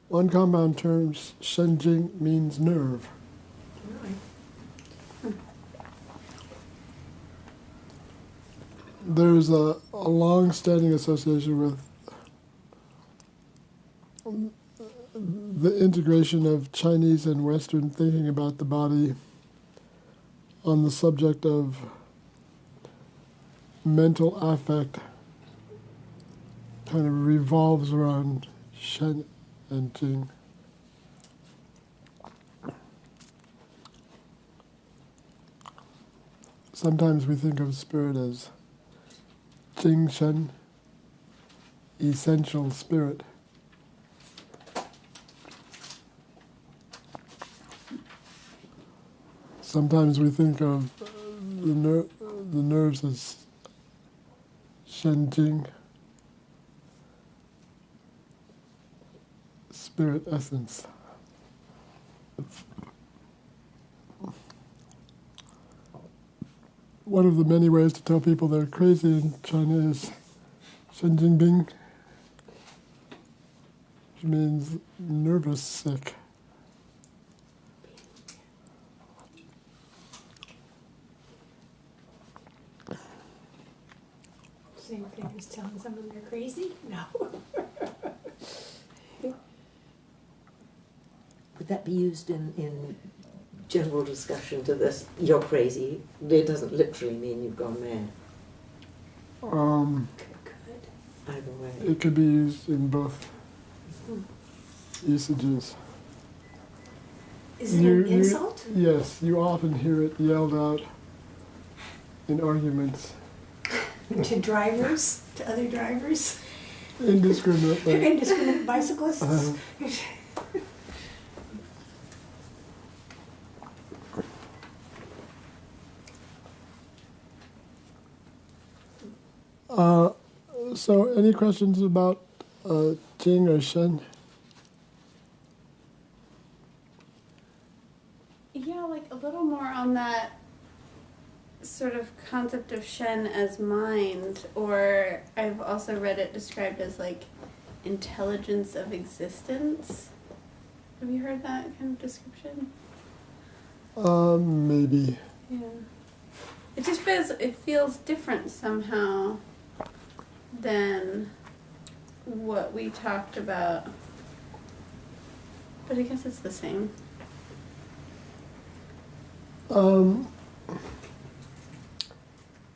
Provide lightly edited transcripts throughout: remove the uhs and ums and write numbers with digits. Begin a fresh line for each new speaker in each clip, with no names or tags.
One compound term, shenjing, means nerve.
Really?
There's a long-standing association with the integration of Chinese and Western thinking about the body on the subject of mental affect kind of revolves around Shen and Jing. Sometimes we think of spirit as Jing Shen, essential spirit. Sometimes we think of the nerves as Shen Jing, spirit essence. One of the many ways to tell people they're crazy in China is Shen Jing Bing, which means nervous sick.
Same thing as telling someone they're crazy? No.
Would that be used in general discussion to this, you're crazy? It doesn't literally mean you've gone mad.
Good.
Either way.
It could be used in both usages.
Is it an insult?
Yes, you often hear it yelled out in arguments.
To drivers? To other drivers?
Indiscriminately.
Indiscriminate bicyclists?
So, any questions about Jing or Shen?
Yeah, like a little more on that sort of concept of Shen as mind, or I've also read it described as like intelligence of existence. Have you heard that kind of description?
Maybe.
Yeah. It feels different somehow than what we talked about. But I guess it's the same.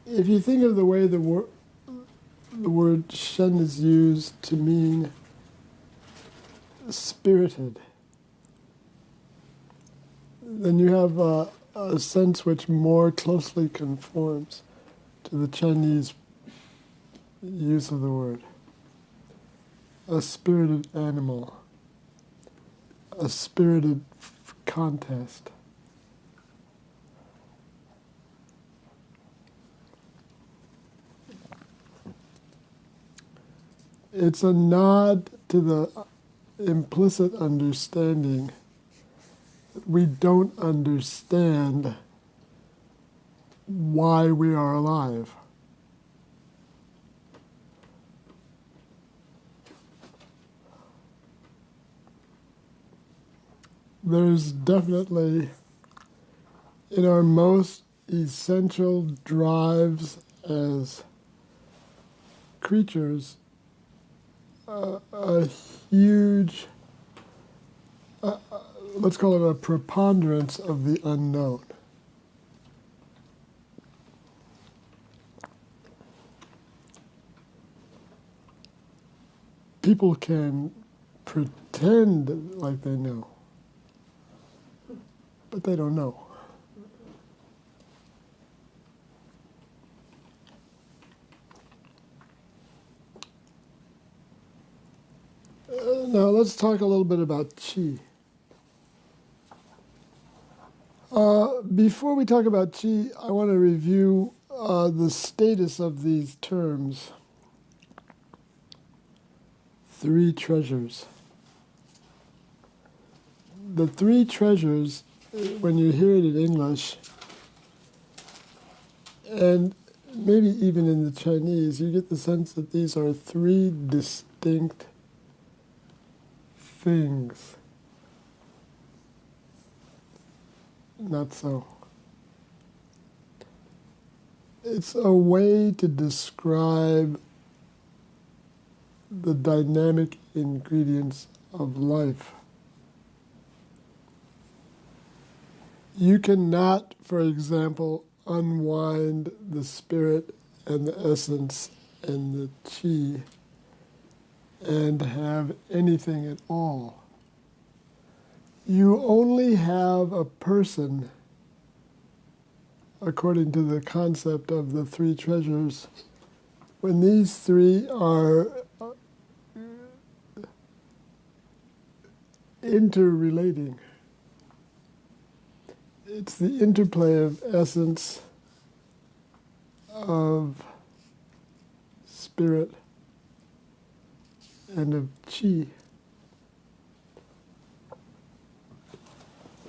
If you think of the way the word Shen is used to mean spirited, then you have a sense which more closely conforms to the Chinese use of the word. A spirited animal, a spirited contest. It's a nod to the implicit understanding that we don't understand why we are alive. There's definitely, in our most essential drives as creatures, a huge, let's call it a preponderance of the unknown. People can pretend like they know, but they don't know. Now let's talk a little bit about qi. Before we talk about qi, I want to review the status of these terms. Three treasures. The three treasures, when you hear it in English, and maybe even in the Chinese, you get the sense that these are three distinct things. Not so. It's a way to describe the dynamic ingredients of life. You cannot, for example, unwind the spirit and the essence and the chi and have anything at all. You only have a person, according to the concept of the three treasures, when these three are interrelating. It's the interplay of essence, of spirit, and of chi,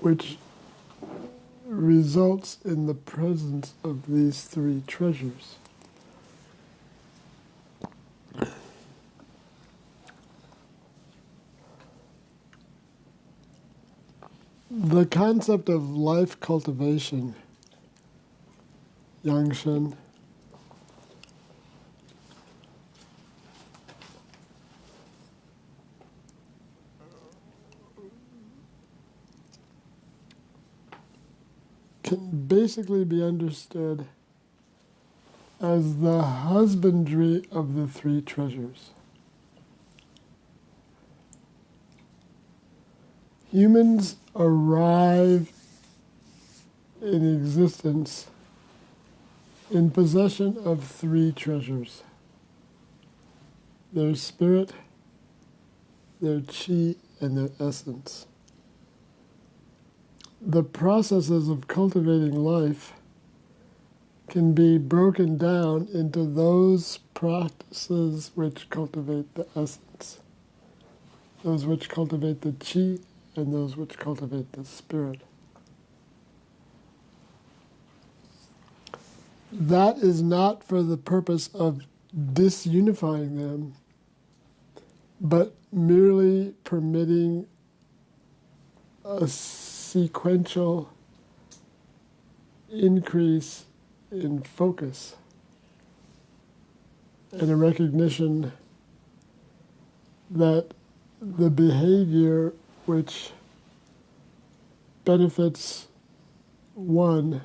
which results in the presence of these three treasures. The concept of life cultivation, Yangshen, can basically be understood as the husbandry of the three treasures. Humans arrive in existence in possession of three treasures: their spirit, their chi, and their essence. The processes of cultivating life can be broken down into those practices which cultivate the essence, those which cultivate the chi, and those which cultivate the spirit. That is not for the purpose of disunifying them, but merely permitting a sequential increase in focus and a recognition that the behavior which benefits one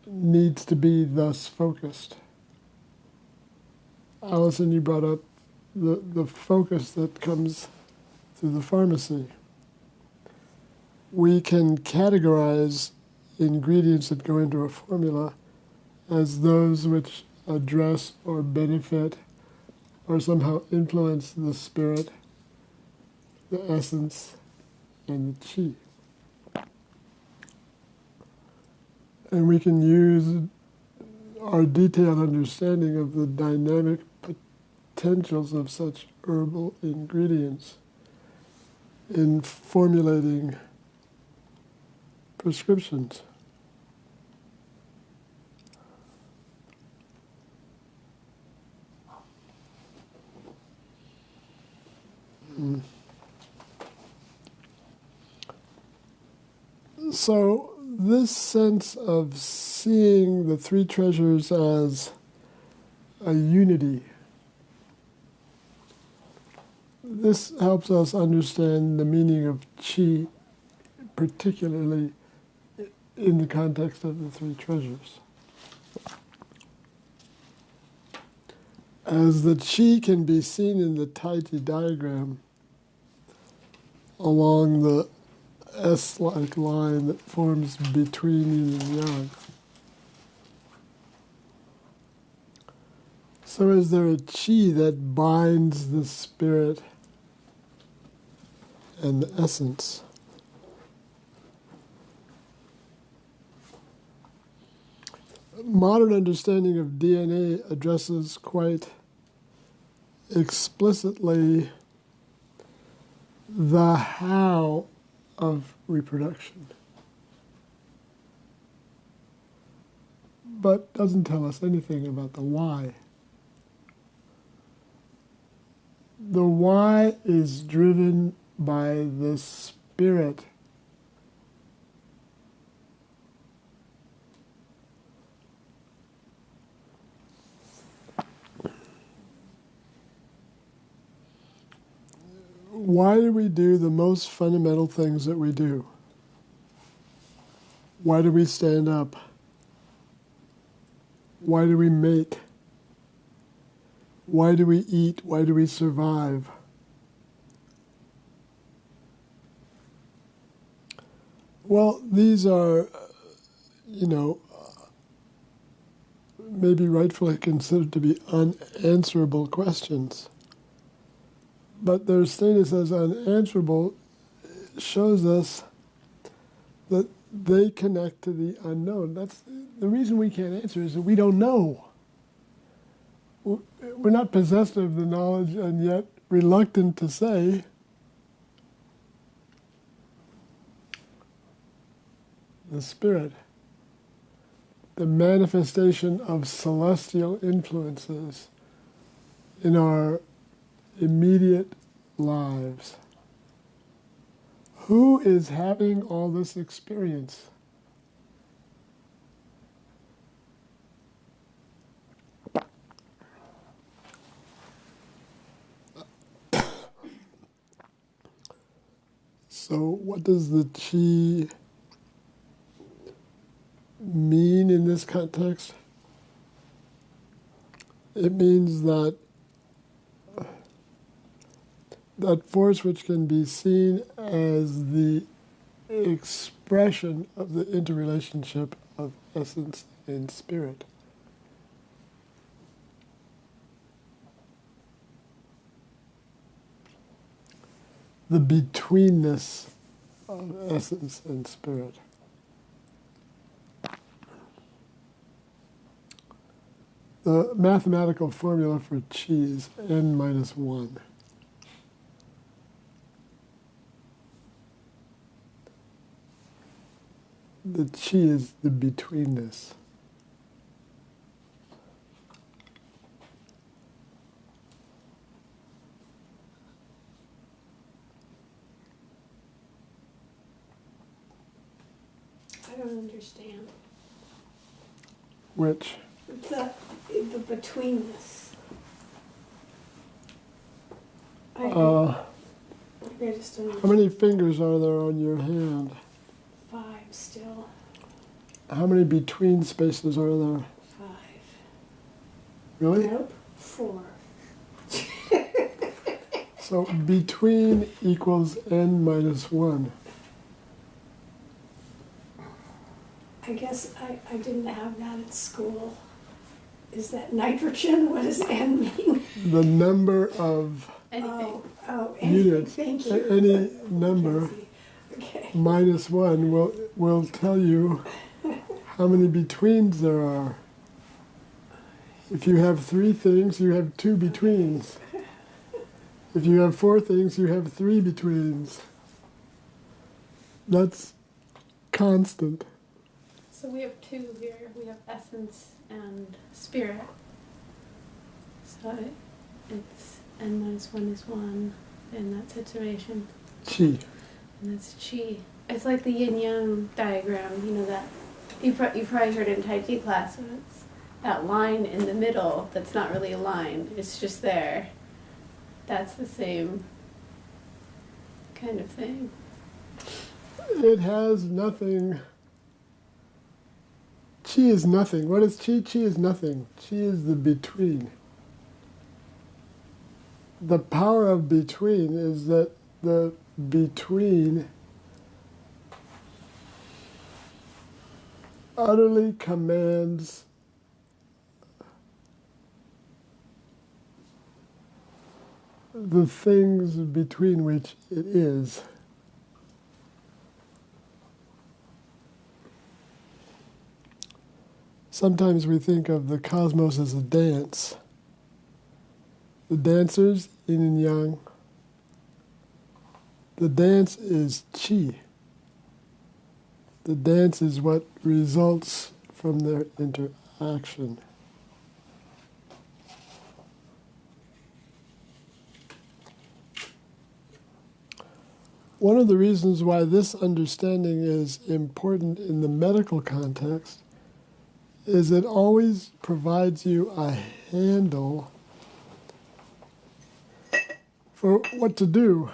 needs to be thus focused. Allison, you brought up the focus that comes through the pharmacy. We can categorize ingredients that go into a formula as those which address or benefit or somehow influence the spirit, the essence, and the chi. And we can use our detailed understanding of the dynamic potentials of such herbal ingredients in formulating prescriptions. So this sense of seeing the three treasures as a unity, this helps us understand the meaning of chi, particularly in the context of the three treasures. As the chi can be seen in the Tai Chi diagram along the S-like line that forms between yin and yang. So is there a chi that binds the spirit and the essence? Modern understanding of DNA addresses quite explicitly the how of reproduction, but doesn't tell us anything about the why. the why is driven by the spirit. Why do we do the most fundamental things that we do? Why do we stand up? Why do we mate? Why do we eat? Why do we survive? Well, these are, maybe rightfully considered to be unanswerable questions. But their status as unanswerable shows us that they connect to the unknown. That's the reason we can't answer is that we don't know. We're not possessed of the knowledge and yet reluctant to say, the Spirit, the manifestation of celestial influences in our immediate lives. Who is having all this experience? So what does the chi mean in this context? It means that force which can be seen as the expression of the interrelationship of essence and spirit. The betweenness of essence and spirit. The mathematical formula for chi is n minus 1. The chi is the betweenness.
I don't understand.
Which?
The betweenness. I just don't
How many fingers are there on your hand?
5 still.
How many between spaces are there?
5.
Really?
Nope. 4.
So between equals n minus 1.
I guess I didn't have that at school. Is that nitrogen? What does N mean?
The number of
Anything.
Oh, anything.
units,
Thank you.
any number
Mackenzie. Okay.
minus 1 will tell you how many betweens there are. If you have 3 things, you have 2 betweens. If you have 4 things, you have 3 betweens. That's constant.
So we have 2 here. We have essence and spirit. So it's n minus 1 is 1 in that situation.
Chi.
And that's chi. It's like the yin-yang diagram, that you probably heard in Tai Chi class. So it's that line in the middle that's not really a line. It's just there. That's the same kind of thing.
It has nothing. Chi is nothing. What is chi? Chi is nothing. Chi is the between. The power of between is that the between utterly commands the things between which it is. Sometimes we think of the cosmos as a dance. The dancers, yin and yang. The dance is chi. The dance is what results from their interaction. one of the reasons why this understanding is important in the medical context is it always provides you a handle for what to do.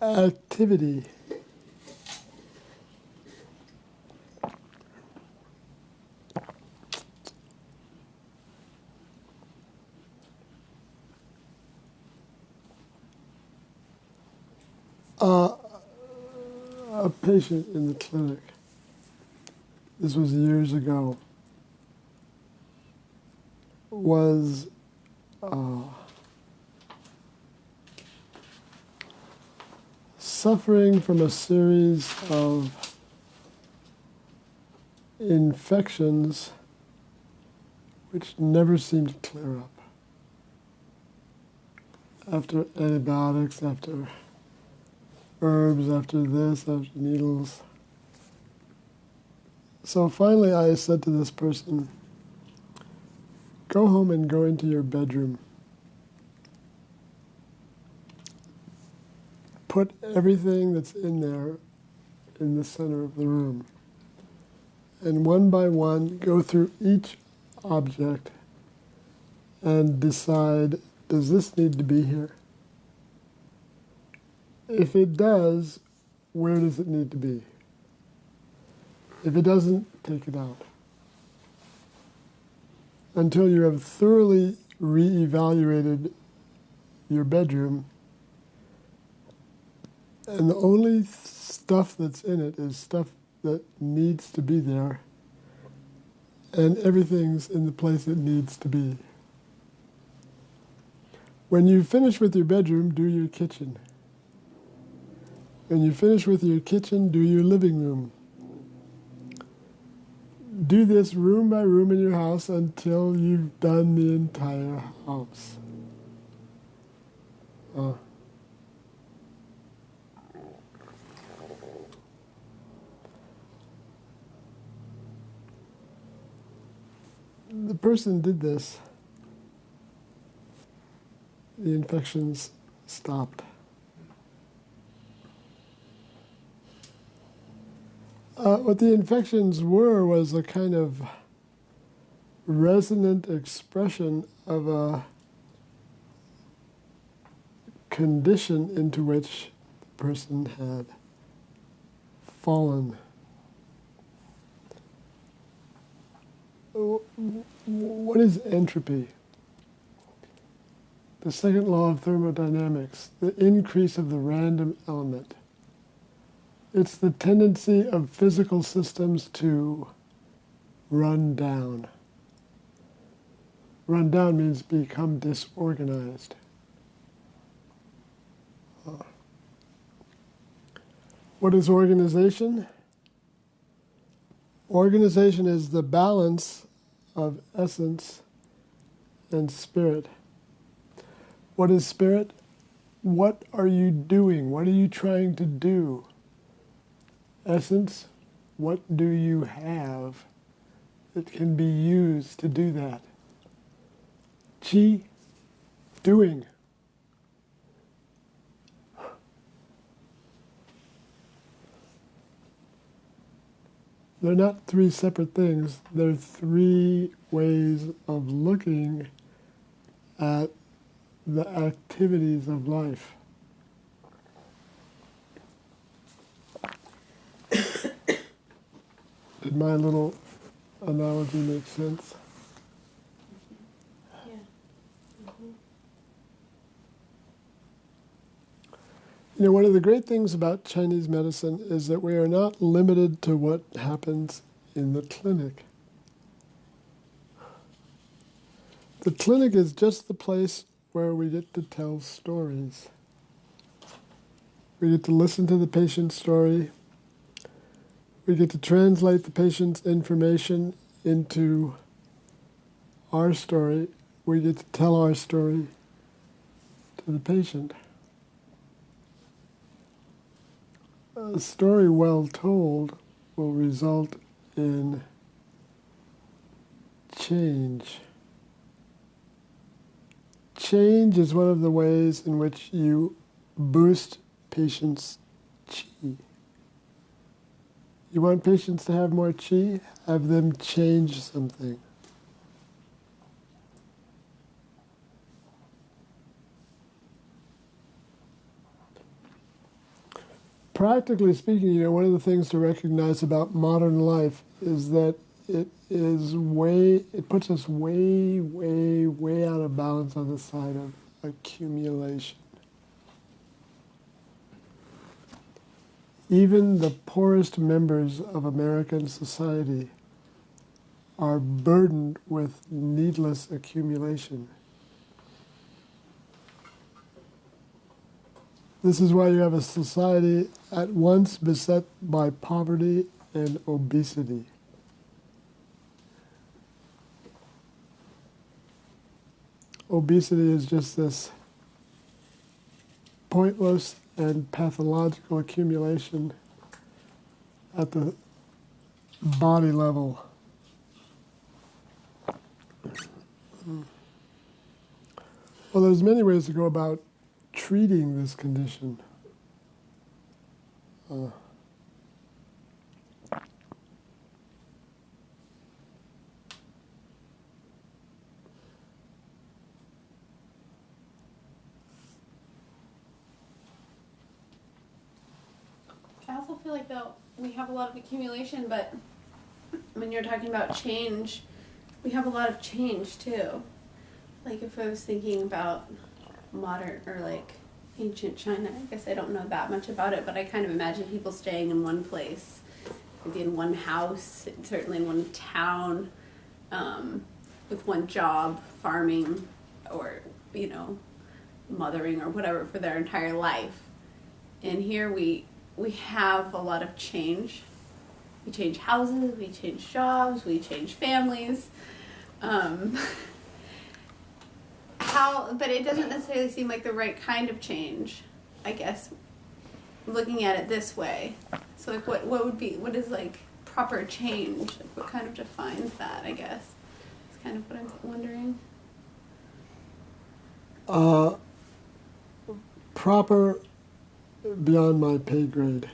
Activity. A patient in the clinic, this was years ago, was suffering from a series of infections which never seemed to clear up. After antibiotics, after herbs, after this, after needles. So finally I said to this person, go home and go into your bedroom. Put everything that's in there in the center of the room. And one by one, go through each object and decide, does this need to be here? If it does, where does it need to be? If it doesn't, take it out. Until you have thoroughly re-evaluated your bedroom, and the only stuff that's in it is stuff that needs to be there, and everything's in the place it needs to be. When you finish with your bedroom, do your kitchen. When you finish with your kitchen, do your living room. Do this room by room in your house until you've done the entire house. The person did this. The infections stopped. What the infections were was a kind of resonant expression of a condition into which the person had fallen. What is entropy? The second law of thermodynamics, the increase of the random element. It's the tendency of physical systems to run down. Run down means become disorganized. What is organization? Organization is the balance of essence and spirit. What is spirit? What are you doing? What are you trying to do? Essence, what do you have that can be used to do that? Chi, doing. They're not three separate things. They're three ways of looking at the activities of life. Did my little analogy make sense?
Yeah. Mm-hmm.
You know, one of the great things about Chinese medicine is that we are not limited to what happens in the clinic. The clinic is just the place where we get to tell stories. We get to listen to the patient's story. We get to translate the patient's information into our story. We get to tell our story to the patient. A story well told will result in change. change is one of the ways in which you boost patients' chi. You want patients to have more chi? Have them change something. Practically speaking, one of the things to recognize about modern life is that it puts us way, way, way out of balance on the side of accumulation. Even the poorest members of American society are burdened with needless accumulation. This is why you have a society at once beset by poverty and obesity. Obesity is just this pointless and pathological accumulation at the body level. Well, there's many ways to go about treating this condition.
I also feel like though we have a lot of accumulation, but when you're talking about change, we have a lot of change too. Like if I was thinking about modern or like ancient China, I guess I don't know that much about it, but I kind of imagine people staying in one place, maybe in one house, certainly in one town, with one job, farming or, mothering or whatever for their entire life. And here we have a lot of change. We change houses, we change jobs, we change families. But it doesn't necessarily seem like the right kind of change, I guess, looking at it this way. So like what is like proper change? Like what kind of defines that, I guess? It's kind of what I'm wondering.
Proper, beyond my pay grade.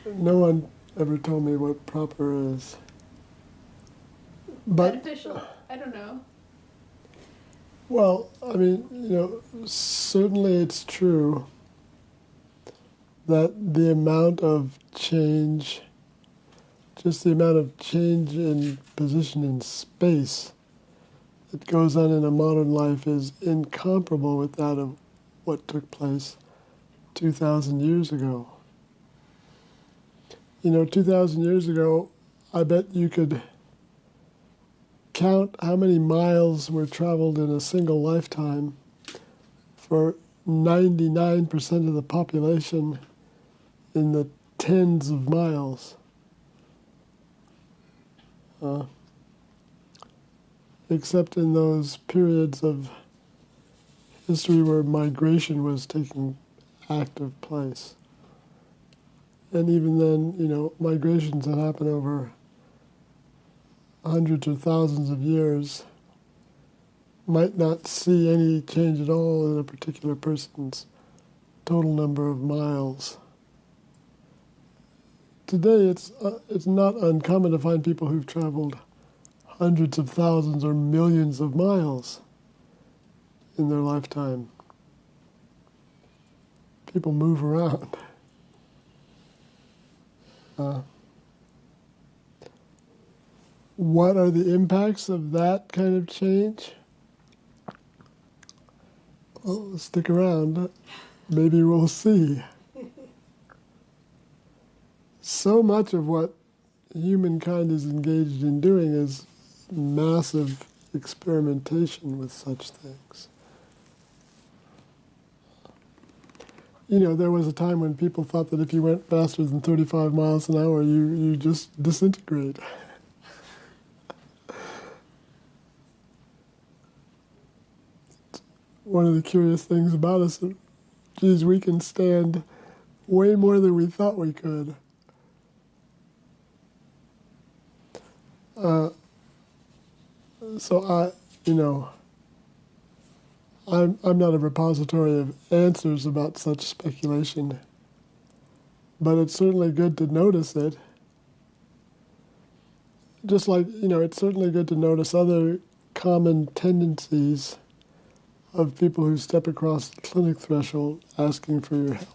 No one ever told me what proper is. But
beneficial? I don't know.
well, I mean, certainly it's true that the amount of change, just the amount of change in position in space that goes on in a modern life is incomparable with that of what took place 2,000 years ago. 2,000 years ago, I bet you could count how many miles were traveled in a single lifetime for 99% of the population in the tens of miles. Except in those periods of history where migration was taking active place. And even then, migrations that happen over hundreds or thousands of years might not see any change at all in a particular person's total number of miles. Today, it's not uncommon to find people who've traveled hundreds of thousands or millions of miles in their lifetime. People move around. What are the impacts of that kind of change? Well, stick around. Maybe we'll see. So much of what humankind is engaged in doing is massive experimentation with such things. There was a time when people thought that if you went faster than 35 miles an hour, you just disintegrate. One of the curious things about us, we can stand way more than we thought we could. So I'm not a repository of answers about such speculation, but it's certainly good to notice it. Just like, it's certainly good to notice other common tendencies of people who step across the clinic threshold asking for your help.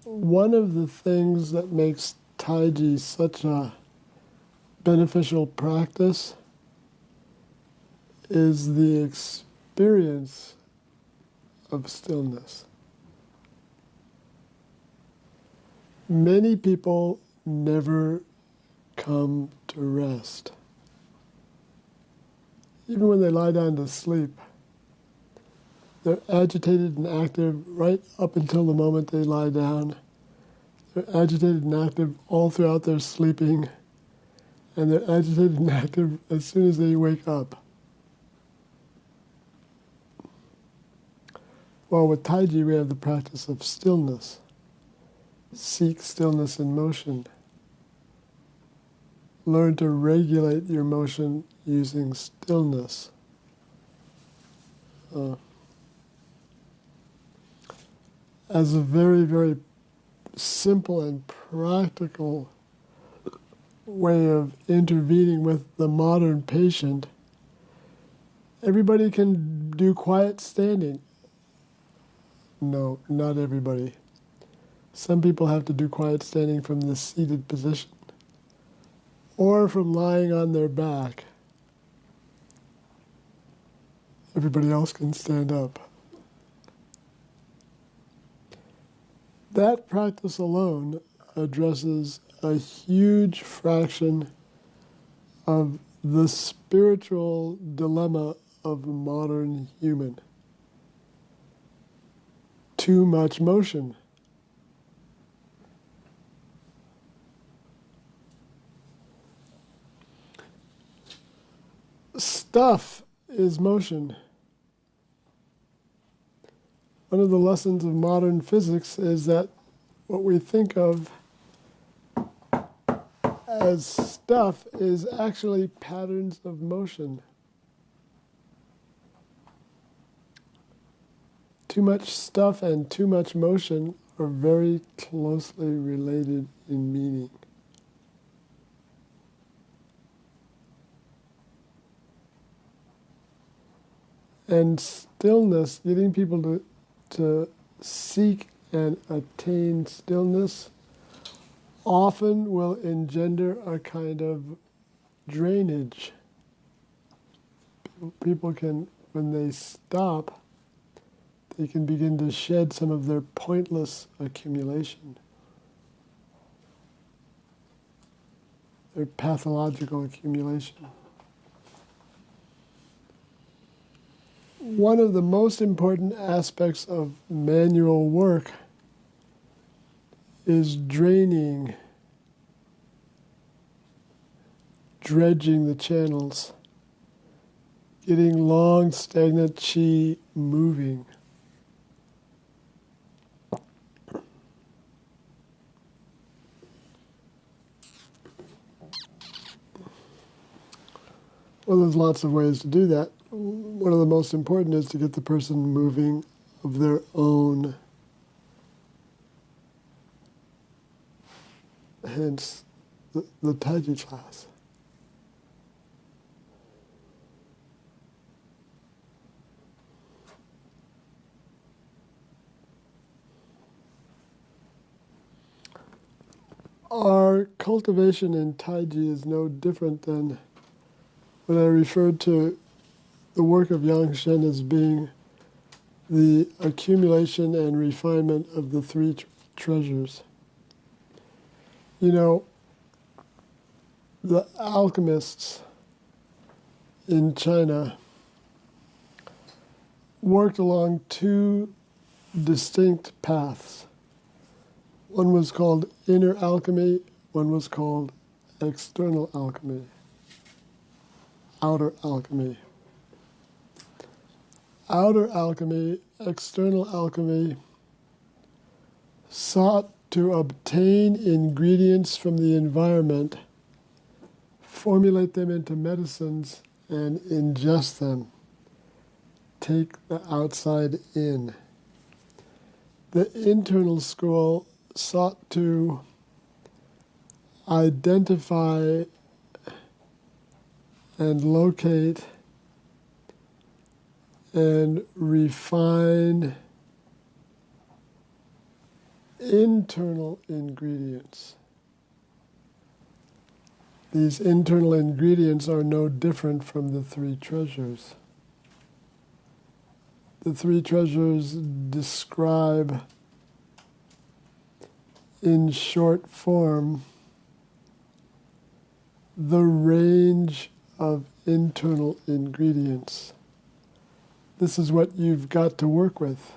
One of the things that makes Taiji such a beneficial practice is the experience of stillness. Many people never come to rest. Even when they lie down to sleep, they're agitated and active right up until the moment they lie down. They're agitated and active all throughout their sleeping, and they're agitated and active as soon as they wake up. Well, with Taiji, we have the practice of stillness. Seek stillness in motion. Learn to regulate your motion using stillness. As a very, very simple and practical way of intervening with the modern patient, everybody can do quiet standing. No, not everybody. Some people have to do quiet standing from the seated position or from lying on their back. Everybody else can stand up. That practice alone addresses a huge fraction of the spiritual dilemma of the modern human. Too much motion. Stuff is motion. One of the lessons of modern physics is that what we think of as stuff is actually patterns of motion. Too much stuff and too much motion are very closely related in meaning. And stillness, getting people to seek and attain stillness, often will engender a kind of drainage. People can, when they stop, they can begin to shed some of their pointless accumulation, their pathological accumulation. One of the most important aspects of manual work is draining, dredging the channels, getting long, stagnant chi moving. Well, there's lots of ways to do that. One of the most important is to get the person moving of their own. Hence, the Taiji class. Our cultivation in Taiji is no different than when I referred to the work of Yangshen as being the accumulation and refinement of the three treasures. You know, the alchemists in China worked along two distinct paths. One was called inner alchemy, one was called external alchemy, outer alchemy. outer alchemy, external alchemy, sought to obtain ingredients from the environment, formulate them into medicines, and ingest them. Take the outside in. The internal school sought to identify and locate and refine internal ingredients. These internal ingredients are no different from the three treasures. The three treasures describe in short form the range of internal ingredients. This is what you've got to work with.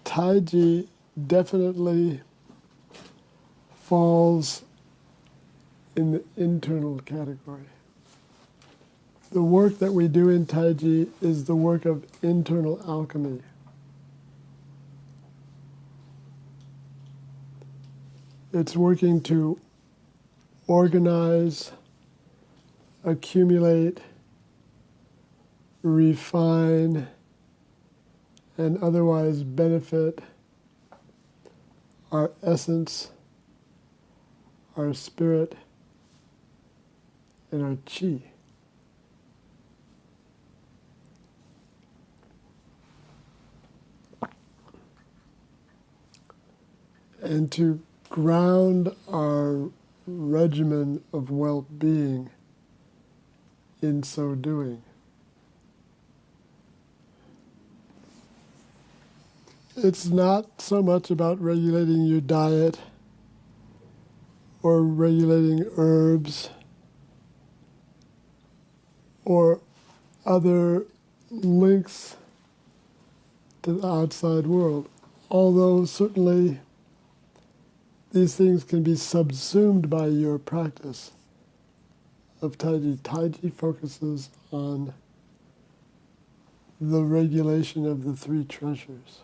Taiji definitely falls in the internal category. The work that we do in Taiji is the work of internal alchemy. It's working to organize, accumulate, refine, and otherwise benefit our essence, our spirit, and our chi. And to ground our regimen of well-being in so doing. It's not so much about regulating your diet or regulating herbs or other links to the outside world, although certainly these things can be subsumed by your practice of Taiji. Taiji focuses on the regulation of the three treasures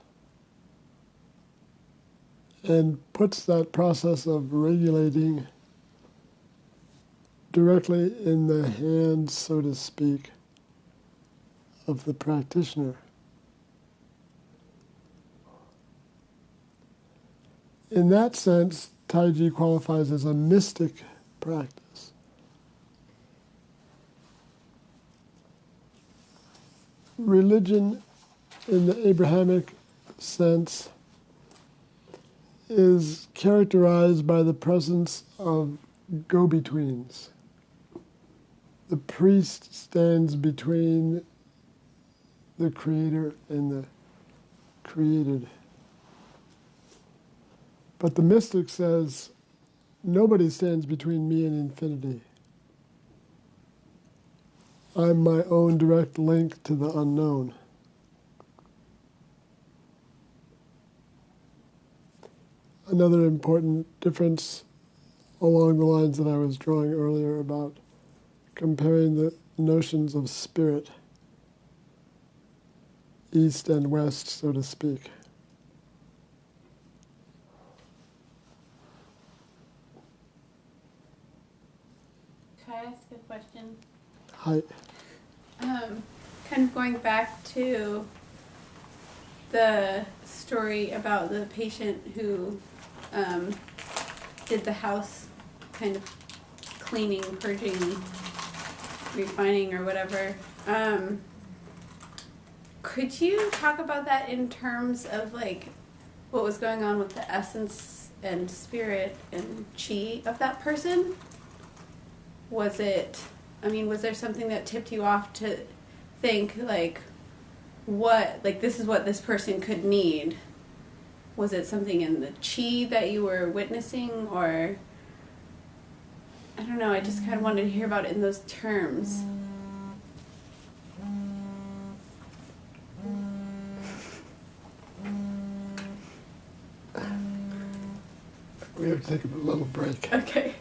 and puts that process of regulating directly in the hands, so to speak, of the practitioner. In that sense, Taiji qualifies as a mystic practice. Religion, in the Abrahamic sense, is characterized by the presence of go-betweens. The priest stands between the creator and the created. But the mystic says, nobody stands between me and infinity. I'm my own direct link to the unknown. Another important difference along the lines that I was drawing earlier about comparing the notions of spirit, east and west, so to speak.
Can I ask a question?
Hi.
Kind of going back to the story about the patient who did the house kind of cleaning, purging, refining, or whatever. Could you talk about that in terms of like what was going on with the essence and spirit and chi of that person? Was there something that tipped you off to think like, this is what this person could need? Was it something in the chi that you were witnessing, or I don't know, I just kind of wanted to hear about it in those terms.
We have to take a little break.
Okay.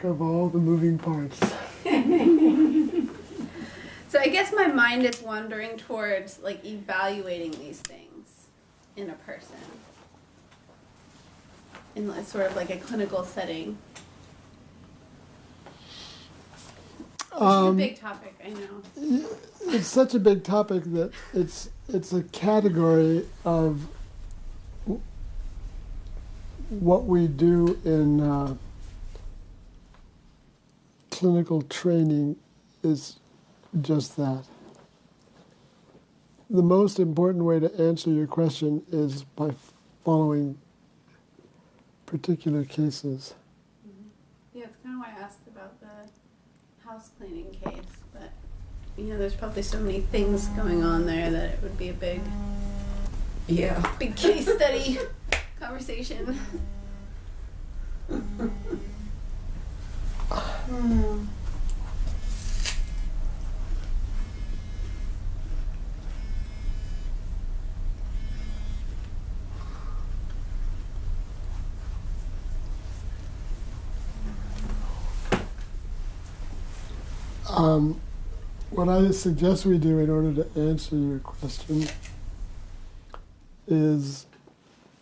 of all the moving parts.
So I guess my mind is wandering towards like evaluating these things in a person, in sort of like a clinical setting. Which is a big topic, I know.
It's such a big topic that it's a category of what we do in clinical training is just that. The most important way to answer your question is by following particular cases.
Yeah, it's kind of why I asked about the house cleaning case, but there's probably so many things going on there that it would be a big case study conversation.
What I suggest we do in order to answer your question is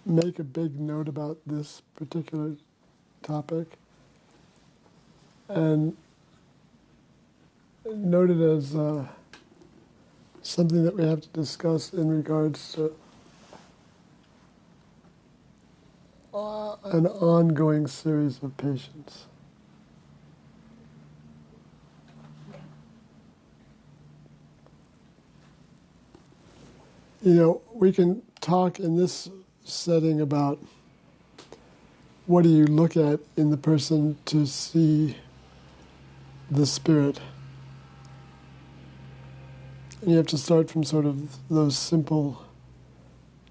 make a big note about this particular topic and note it as something that we have to discuss in regards to an ongoing series of patients. We can talk in this setting about what do you look at in the person to see the spirit. And you have to start from sort of those simple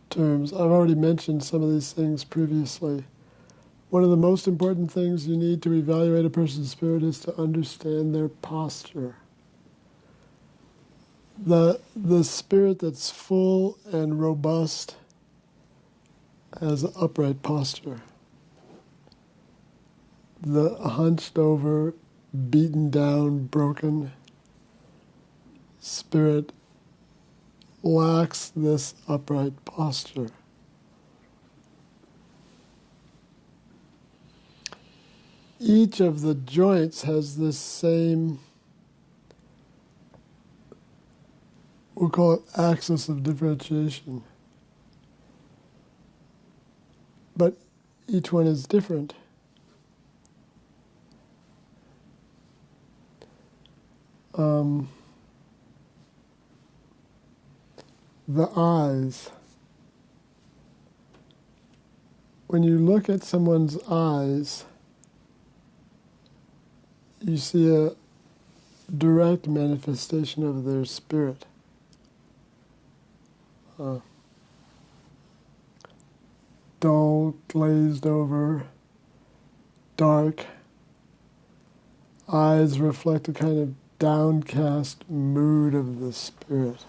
terms. I've already mentioned some of these things previously. One of the most important things you need to evaluate a person's spirit is to understand their posture. The spirit that's full and robust has an upright posture. The hunched over, beaten down, broken spirit lacks this upright posture. Each of the joints has this same, we'll call it axis of differentiation. But each one is different. The eyes. When you look at someone's eyes, you see a direct manifestation of their spirit. Dull, glazed over, dark. Eyes reflect a kind of downcast mood of the spirit.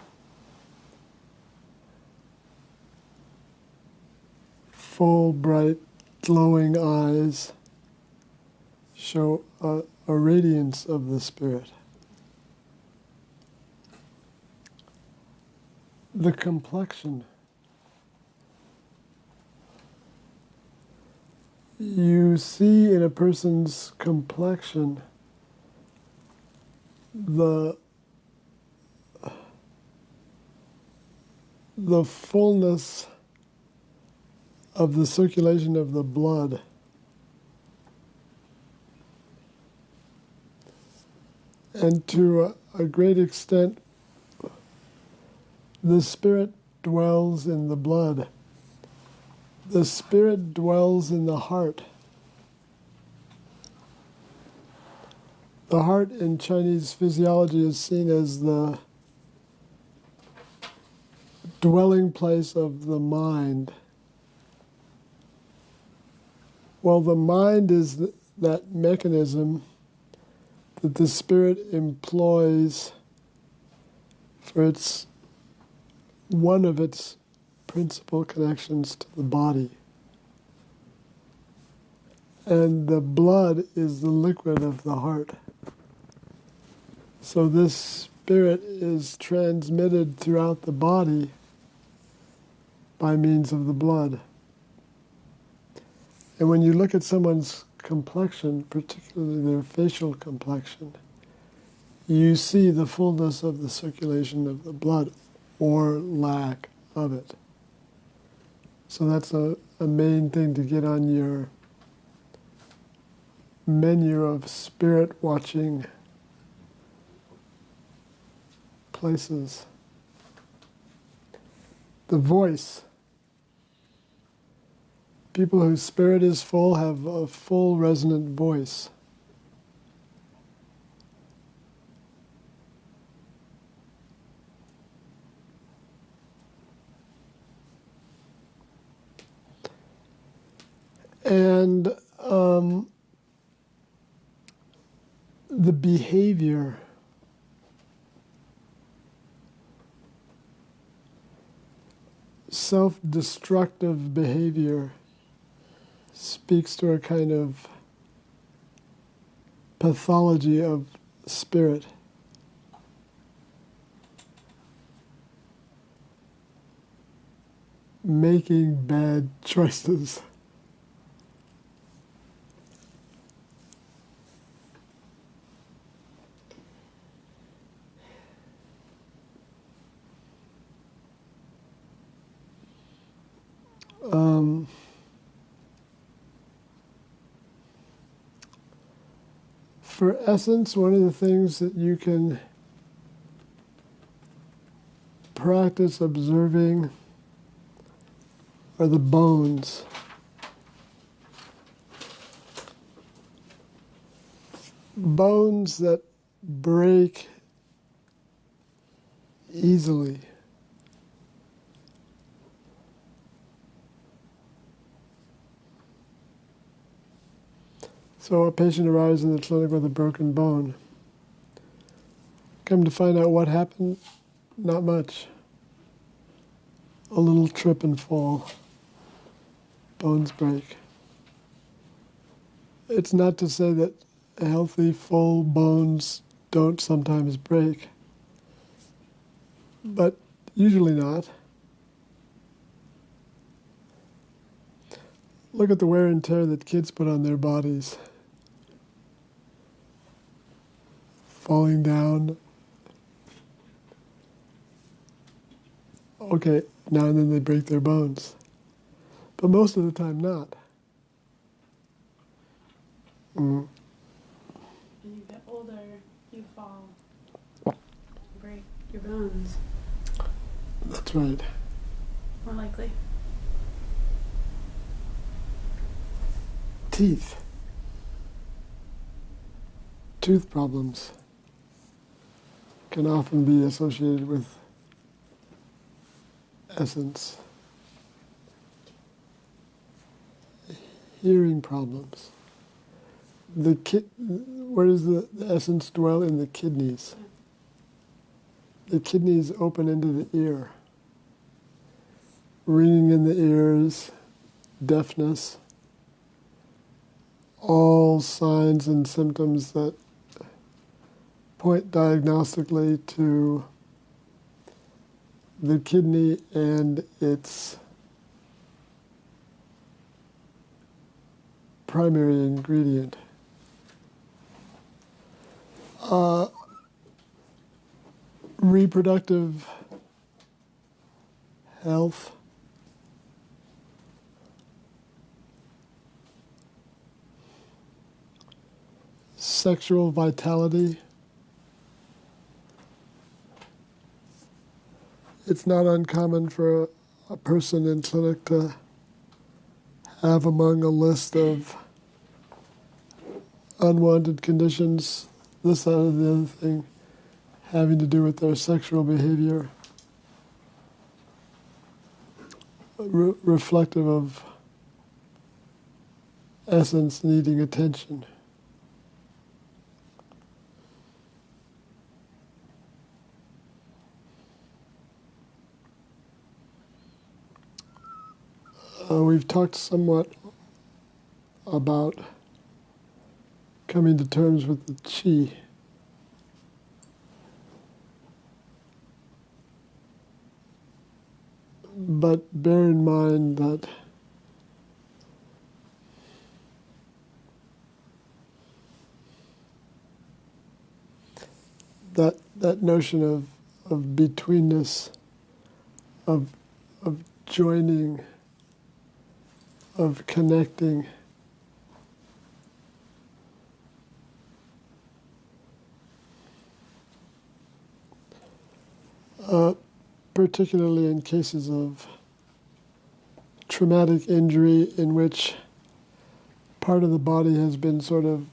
Full, bright, glowing eyes show a radiance of the spirit. The complexion. You see in a person's complexion the fullness of the circulation of the blood. And to a great extent, the spirit dwells in the blood. The spirit dwells in the heart. The heart in Chinese physiology is seen as the dwelling place of the mind. Well, the mind is that mechanism that the spirit employs for one of its principal connections to the body. And the blood is the liquid of the heart. So this spirit is transmitted throughout the body by means of the blood. And when you look at someone's complexion, particularly their facial complexion, you see the fullness of the circulation of the blood or lack of it. So that's a main thing to get on your menu of spirit watching places. The voice. People whose spirit is full have a full resonant voice. And the behavior, self-destructive behavior, speaks to a kind of pathology of spirit. Making bad choices. For essence, one of the things that you can practice observing are the bones. Bones that break easily. So a patient arrives in the clinic with a broken bone. Come to find out what happened, not much. A little trip and fall. Bones break. It's not to say that healthy, full bones don't sometimes break, but usually not. Look at the wear and tear that kids put on their bodies. Falling down. Okay, now and then they break their bones. But most of the time not.
When you get older, you fall, break your bones.
That's right.
More likely.
Teeth. Tooth problems can often be associated with essence. Hearing problems. Where does the essence dwell? In the kidneys. The kidneys open into the ear. Ringing in the ears, deafness, all signs and symptoms that point diagnostically to the kidney and its primary ingredient. Reproductive health, sexual vitality. It's not uncommon for a person in clinic to have among a list of unwanted conditions, this, that, or the other thing, having to do with their sexual behavior, reflective of essence needing attention. We've talked somewhat about coming to terms with the chi. But bear in mind that that notion of betweenness, of joining, of connecting, particularly in cases of traumatic injury in which part of the body has been sort of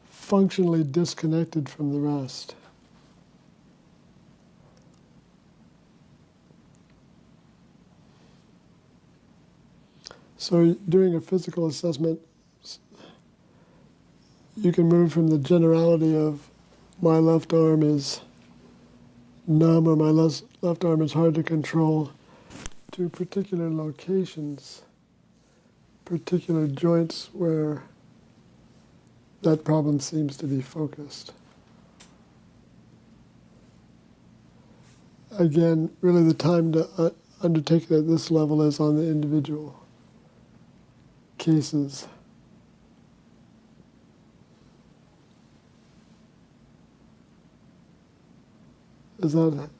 functionally disconnected from the rest. So doing a physical assessment, you can move from the generality of my left arm is numb or my left arm is hard to control to particular locations, particular joints where that problem seems to be focused. Again, really the time to undertake it at this level is on the individual cases. Is that...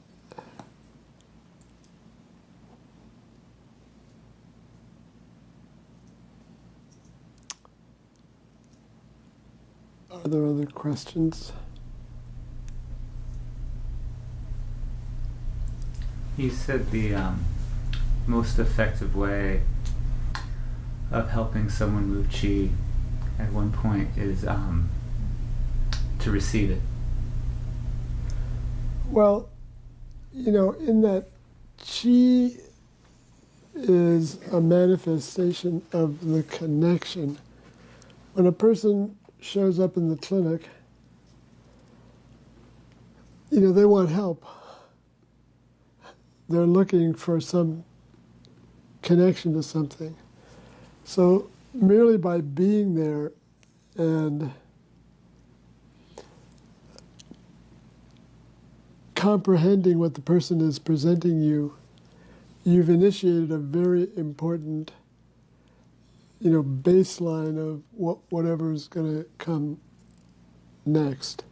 Are there other questions?
You said the most effective way of helping someone move chi at one point is to receive it.
Well, you know, in that chi is a manifestation of the connection. When a person shows up in the clinic, you know, they want help. They're looking for some connection to something. So merely by being there and comprehending what the person is presenting you, you've initiated a very important, you know, baseline of whatever is going to come next.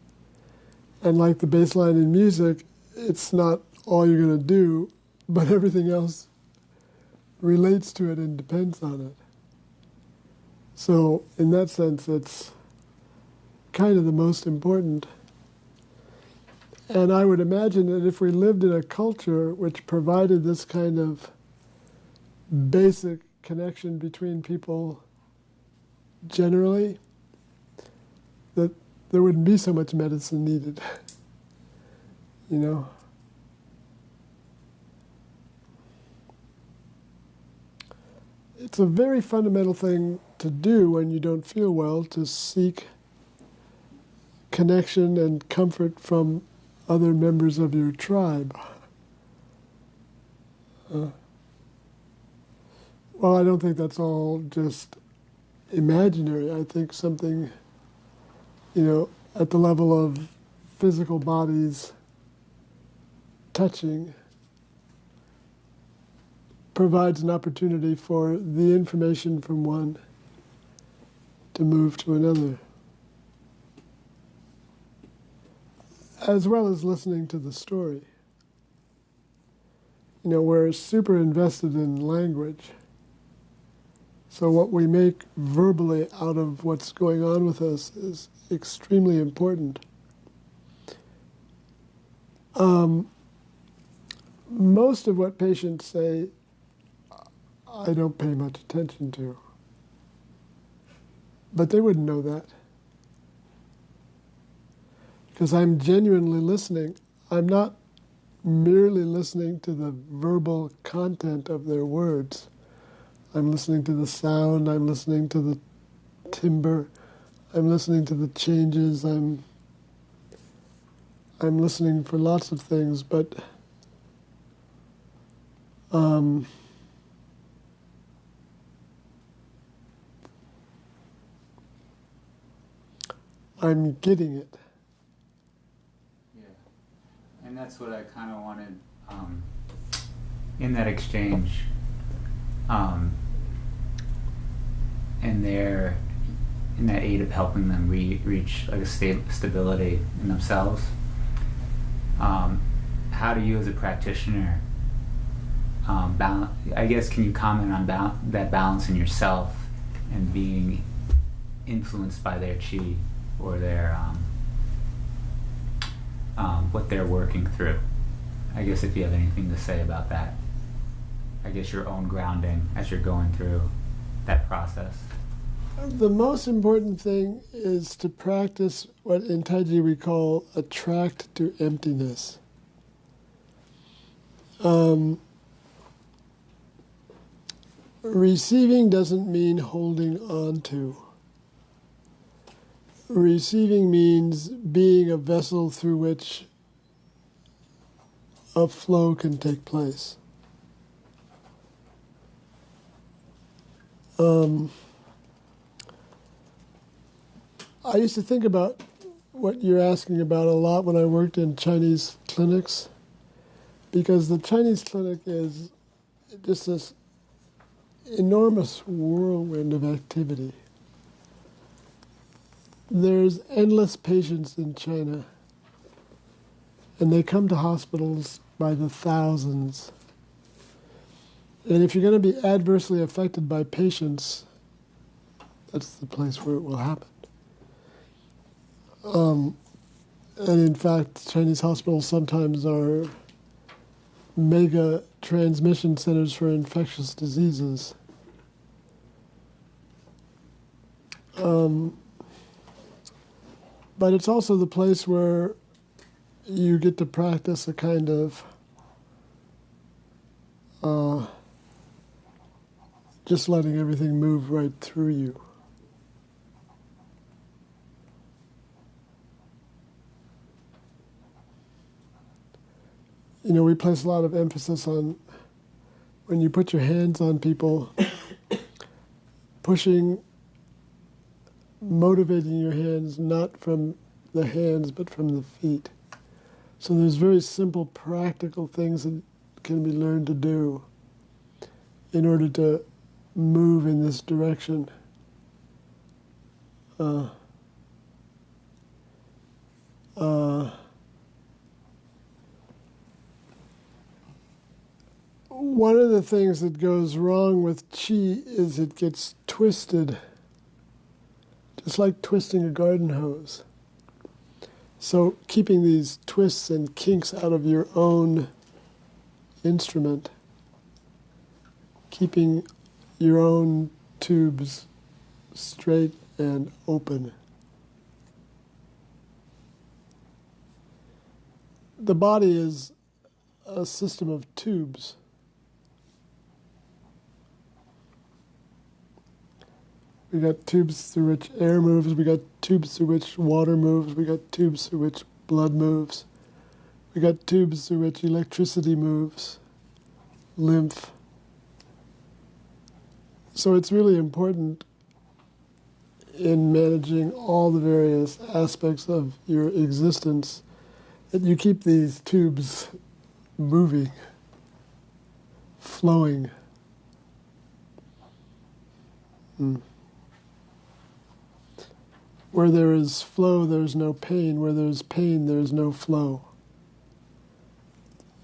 And like the baseline in music, it's not all you're going to do, but everything else relates to it and depends on it. So in that sense, it's kind of the most important. And I would imagine that if we lived in a culture which provided this kind of basic connection between people generally, that there wouldn't be so much medicine needed, you know. It's a very fundamental thing to do when you don't feel well, to seek connection and comfort from other members of your tribe. Well, I don't think that's all just imaginary. I think something, you know, at the level of physical bodies touching provides an opportunity for the information from one to move to another, as well as listening to the story. You know, we're super invested in language. So what we make verbally out of what's going on with us is extremely important. Most of what patients say, I don't pay much attention to. But they wouldn't know that. Because I'm genuinely listening. I'm not merely listening to the verbal content of their words. I'm listening to the sound, I'm listening to the timbre, I'm listening to the changes, I'm listening for lots of things, but I'm getting it.
Yeah, and that's what I kind of wanted in that exchange, and there, in that aid of helping them reach like a stability in themselves. How do you, as a practitioner, I guess, can you comment on that balance in yourself and being influenced by their chi or their what they're working through? I guess if you have anything to say about that. I guess your own grounding as you're going through that process.
The most important thing is to practice what in Taiji we call attract to emptiness. Receiving doesn't mean holding on to. Receiving means being a vessel through which a flow can take place. I used to think about what you're asking about a lot when I worked in Chinese clinics, because the Chinese clinic is just this enormous whirlwind of activity. There's endless patients in China, and they come to hospitals by the thousands. And if you're going to be adversely affected by patients, that's the place where it will happen. And in fact, Chinese hospitals sometimes are mega transmission centers for infectious diseases. But it's also the place where you get to practice a kind of just letting everything move right through you. You know, we place a lot of emphasis on when you put your hands on people, pushing, motivating your hands not from the hands but from the feet. So there's very simple practical things that can be learned to do in order to move in this direction. One of the things that goes wrong with chi is it gets twisted, just like twisting a garden hose. So keeping these twists and kinks out of your own instrument, keeping your own tubes straight and open. The body is a system of tubes. We got tubes through which air moves, we got tubes through which water moves, we got tubes through which blood moves, we got tubes through which electricity moves, lymph. So it's really important in managing all the various aspects of your existence that you keep these tubes moving, flowing. Where there is flow, there is no pain. Where there is pain, there is no flow.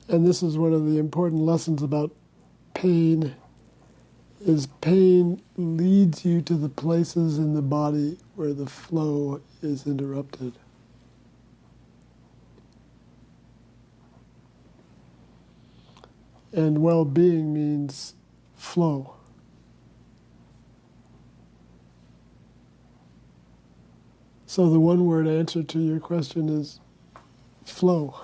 And this is one of the important lessons about pain, is pain leads you to the places in the body where the flow is interrupted. And well-being means flow. So the one-word answer to your question is flow.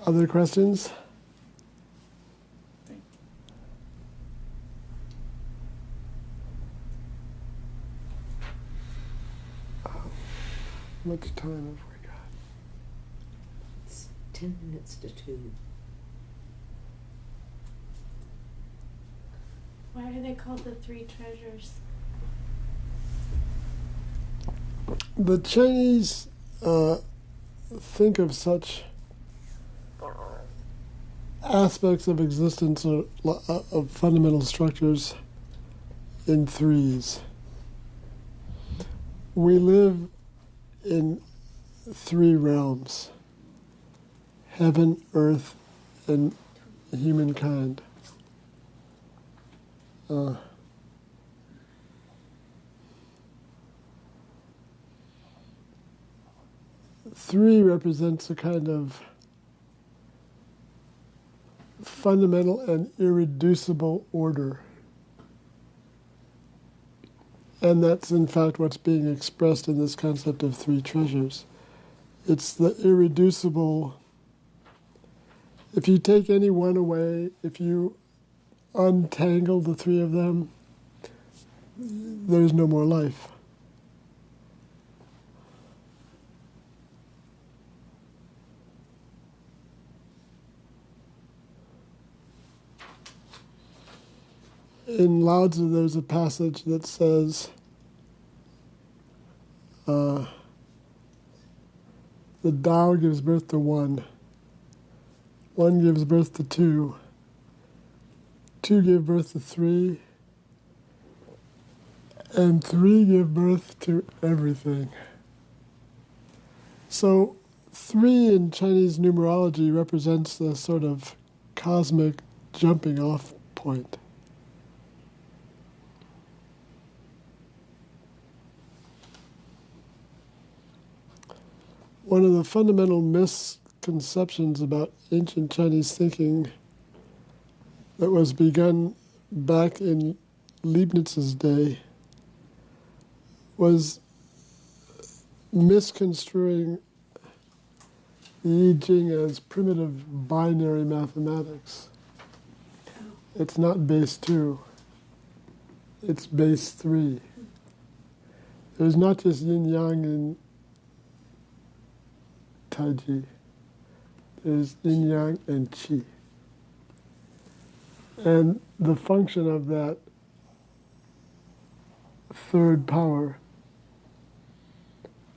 Other questions? How much time have we got?
It's 10 minutes to 2.
Why are they called the three treasures?
The Chinese think of such aspects of existence or of fundamental structures in threes. We live in 3 realms: heaven, earth, and humankind. 3 represents a kind of fundamental and irreducible order. And that's in fact what's being expressed in this concept of 3 treasures. It's the irreducible. If you take any one away, if you untangle the 3 of them, there's no more life. In Lao Tzu, there's a passage that says, the Tao gives birth to 1. 1 gives birth to 2. 2 give birth to 3. And 3 give birth to everything. So 3 in Chinese numerology represents the sort of cosmic jumping off point. One of the fundamental misconceptions about ancient Chinese thinking that was begun back in Leibniz's day was misconstruing the I Ching as primitive binary mathematics. It's not base 2, it's base 3. There's not just yin-yang in Taiji. There's yin-yang and qi. And the function of that third power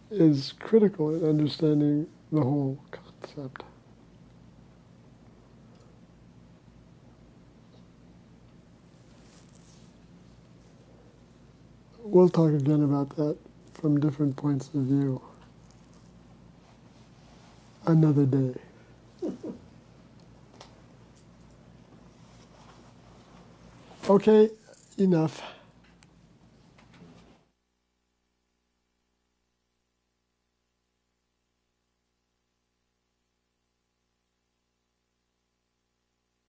is critical in understanding the whole concept. We'll talk again about that from different points of view another day. Okay, enough.